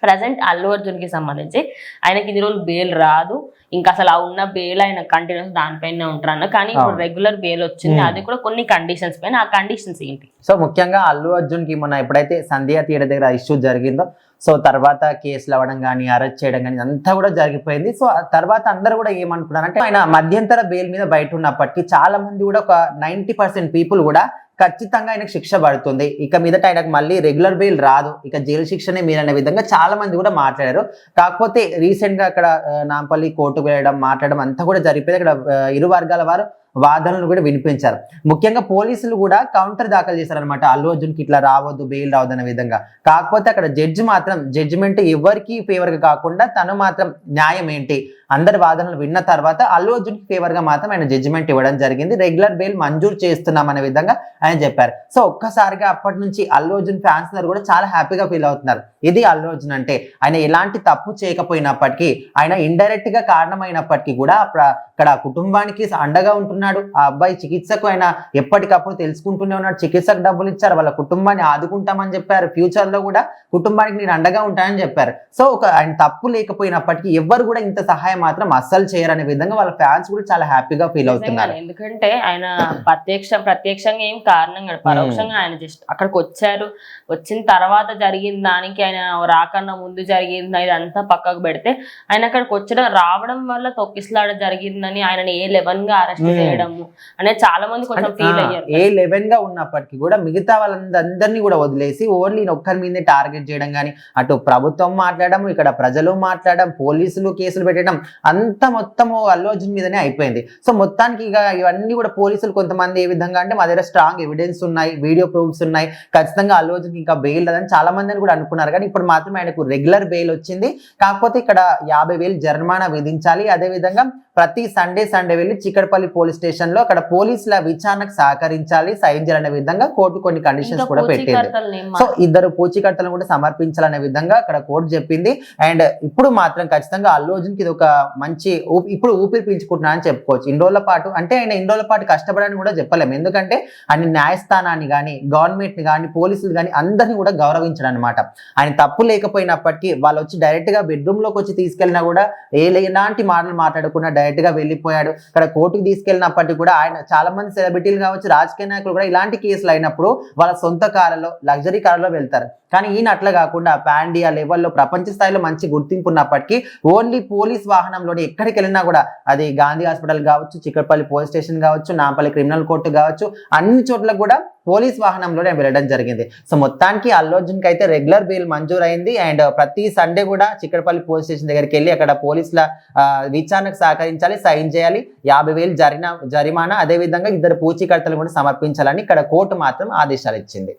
Present Allu Arjun కి సంబంధించి ఆయనకి ఇన్ని రోజులు బెయిల్ రాదు, ఇంకా అసలు ఆ ఉన్న బెయిల్ ఆయన కంటిన్యూస్ దానిపైన ఉంటారన్న. కానీ ఇప్పుడు రెగ్యులర్ బెయిల్ వచ్చింది, అది కూడా కొన్ని కండిషన్స్ పైన. ఆ కండిషన్స్ ఏంటి? సో ముఖ్యంగా అల్లు అర్జున్ కి మొన్న ఎప్పుడైతే సంధ్య థియేటర్ దగ్గర ఇష్యూ జరిగిందో, సో తర్వాత కేసులు అవ్వడం కానీ అరెస్ట్ చేయడం కానీ అంతా కూడా జరిగిపోయింది. సో తర్వాత అందరూ కూడా ఏమనుకున్నారంటే, ఆయన మధ్యంతర బెయిల్ మీద బయట ఉన్నప్పటికీ చాలా మంది కూడా ఒక 90% పీపుల్ కూడా ఖచ్చితంగా ఆయనకు శిక్ష పడుతుంది, ఇక మీదట ఆయనకు మళ్ళీ రెగ్యులర్ బెయిల్ రాదు, ఇక జైలు శిక్షనే మీరనే విధంగా చాలా మంది కూడా మాట్లాడారు. కాకపోతే రీసెంట్ గా అక్కడ నాంపల్లి కోర్టుకు వెళ్ళడం మాట్లాడడం అంతా కూడా జరిగిపోయింది. అక్కడ ఇరు వర్గాల వారు వాదనలు కూడా వినిపించారు. ముఖ్యంగా పోలీసులు కూడా కౌంటర్ దాఖలు చేశారనమాట, అల్లు అర్జున్ కి ఇట్లా రావద్దు, బెయిల్ రావద్దు అనే విధంగా. కాకపోతే అక్కడ జడ్జి మాత్రం జడ్జిమెంట్ ఎవరికి ఫేవర్ గా కాకుండా తను మాత్రం న్యాయం ఏంటి అందరి వాదనలు విన్న తర్వాత అల్లు అర్జున్ కి ఫేవర్ గా మాత్రం ఆయన జడ్జిమెంట్ ఇవ్వడం జరిగింది. రెగ్యులర్ బెయిల్ మంజూరు చేస్తున్నాం అనే విధంగా ఆయన చెప్పారు. సో ఒక్కసారిగా అప్పటి నుంచి అల్లు అర్జున్ ఫ్యాన్స్ అందరూ కూడా చాలా హ్యాపీగా ఫీల్ అవుతున్నారు. ఇది అల్లు అర్జున్ అంటే, ఆయన ఎలాంటి తప్పు చేయకపోయినప్పటికీ, ఆయన ఇండైరెక్ట్ గా కారణమైనప్పటికీ కూడా అక్కడ కుటుంబానికి అండగా ఉంటున్నాడు. ఆ అబ్బాయి చికిత్సకు ఆయన ఎప్పటికప్పుడు తెలుసుకుంటూనే ఉన్నాడు, చికిత్సకు డబ్బులు ఇచ్చారు, వాళ్ళ కుటుంబాన్ని ఆదుకుంటామని చెప్పారు, ఫ్యూచర్ లో కూడా కుటుంబానికి నేను అండగా ఉంటానని చెప్పారు. సో ఆయన తప్పు లేకపోయినప్పటికీ ఎవ్వరు కూడా ఇంత సహాయం మాత్రం అస్సలు చేయరనే విధంగా వాళ్ళ ఫ్యాన్స్ కూడా చాలా హ్యాపీగా ఫీల్ అవుతున్నారు. ఎందుకంటే ఆయన ప్రత్యక్షంగా ఏం కారణం కాదు, పరోక్షంగా ఆయన జస్ట్ అక్కడికి వచ్చారు, వచ్చిన తర్వాత జరిగిన దానికి ఆయన రాకన్నా ముందు జరిగింది ఇదంతా పక్కకు పెడితే, ఆయన అక్కడికి వచ్చడం రావడం వల్ల తొక్కిసలాడ జరిగిందని ఆయనని A11 గా అరెస్ట్ చేయడం అనేది చాలా మంది కొంచెం ఫీల్ అయ్యారు. A11 గా ఉన్నప్పటికీ కూడా మిగతా వాళ్ళందరినీ కూడా వదిలేసి ఓన్లీ ఒక్కరి మీదే టార్గెట్ చేయడం కానీ, అటు ప్రభుత్వం మాట్లాడడం, ఇక్కడ ప్రజలు మాట్లాడడం, పోలీసులు కేసులు పెట్టడం అంత మొత్తము అల్లు అర్జున్ మీదనే అయిపోయింది. సో మొత్తానికి ఇక ఇవన్నీ కూడా పోలీసులు కొంతమంది ఏ విధంగా అంటే, మా దగ్గర స్ట్రాంగ్ ఎవిడెన్స్ ఉన్నాయి, వీడియో ప్రూఫ్స్ ఉన్నాయి, ఖచ్చితంగా అల్లు అర్జున్ ఇంకా బెయిల్ లేదని చాలా మంది కూడా అనుకున్నారు. కానీ ఇప్పుడు మాత్రం ఆయనకు రెగ్యులర్ బెయిల్ వచ్చింది. కాకపోతే ఇక్కడ 50,000 జరిమానా విధించాలి. అదేవిధంగా ప్రతి సండే వెళ్ళి చిక్కడపల్లి పోలీస్ స్టేషన్ లో అక్కడ పోలీసుల విచారణకు సహకరించాలి, సైన్ చేయాలనే విధంగా కోర్టు కొన్ని కండిషన్స్ కూడా పెట్టింది. సో ఇద్దరు పూచీకర్తలను కూడా సమర్పించాలనే విధంగా అక్కడ కోర్టు చెప్పింది. అండ్ ఇప్పుడు మాత్రం ఖచ్చితంగా అల్లు అర్జున్ కి ఇది ఒక మంచి ఇప్పుడు ఊపిరి పీల్చుకుంటున్నా అని చెప్పుకోవచ్చు. ఇన్ని రోజుల పాటు అంటే ఆయన ఇన్ని రోజుల పాటు కష్టపడని కూడా చెప్పలేము, ఎందుకంటే ఆయన న్యాయస్థానాన్ని కానీ గవర్నమెంట్ ని కానీ పోలీసులు కానీ అందరినీ కూడా గౌరవించడం అనమాట. ఆయన తప్పు లేకపోయినప్పటికీ వాళ్ళు వచ్చి డైరెక్ట్ గా బెడ్రూమ్ లోకి వచ్చి తీసుకెళ్ళినా కూడా ఎలాంటి మాటలు మాట్లాడకుండా డైరెక్ట్ గా వెళ్ళిపోయాడు. ఇక్కడ కోర్టుకు తీసుకెళ్ళినప్పటికీ కూడా ఆయన చాలా మంది సెలబ్రిటీలు కావచ్చు, రాజకీయ నాయకులు కూడా ఇలాంటి కేసులు అయినప్పుడు వాళ్ళ సొంత కారులో లగ్జరీ కారులో వెళ్తారు. కానీ ఈయన అట్లా కాకుండా పాండియా లెవెల్లో ప్రపంచ స్థాయిలో మంచి గుర్తింపు ఉన్నప్పటికీ ఓన్లీ పోలీస్ వాహనంలోనే ఎక్కడికి వెళ్ళినా కూడా, అది గాంధీ హాస్పిటల్ కావచ్చు, చిక్కడపల్లి పోలీస్ స్టేషన్ కావచ్చు, నాంపల్లి క్రిమినల్ కోర్టు కావచ్చు, అన్ని చోట్ల కూడా పోలీస్ వాహనంలోనే వెళ్ళడం జరిగింది. సో మొత్తానికి అల్లు అర్జున్ కి అయితే రెగ్యులర్ బెయిల్ మంజూరు అయింది. అండ్ ప్రతి సండే కూడా చిక్కడపల్లి పోలీస్ స్టేషన్ దగ్గరికి వెళ్ళి అక్కడ పోలీసుల విచారణకు సహకరించాలి, సైన్ చేయాలి, 50,000 జరిమానా, అదేవిధంగా ఇద్దరు పూచీకర్తలు కూడా సమర్పించాలని ఇక్కడ కోర్టు మాత్రం ఆదేశాలు ఇచ్చింది.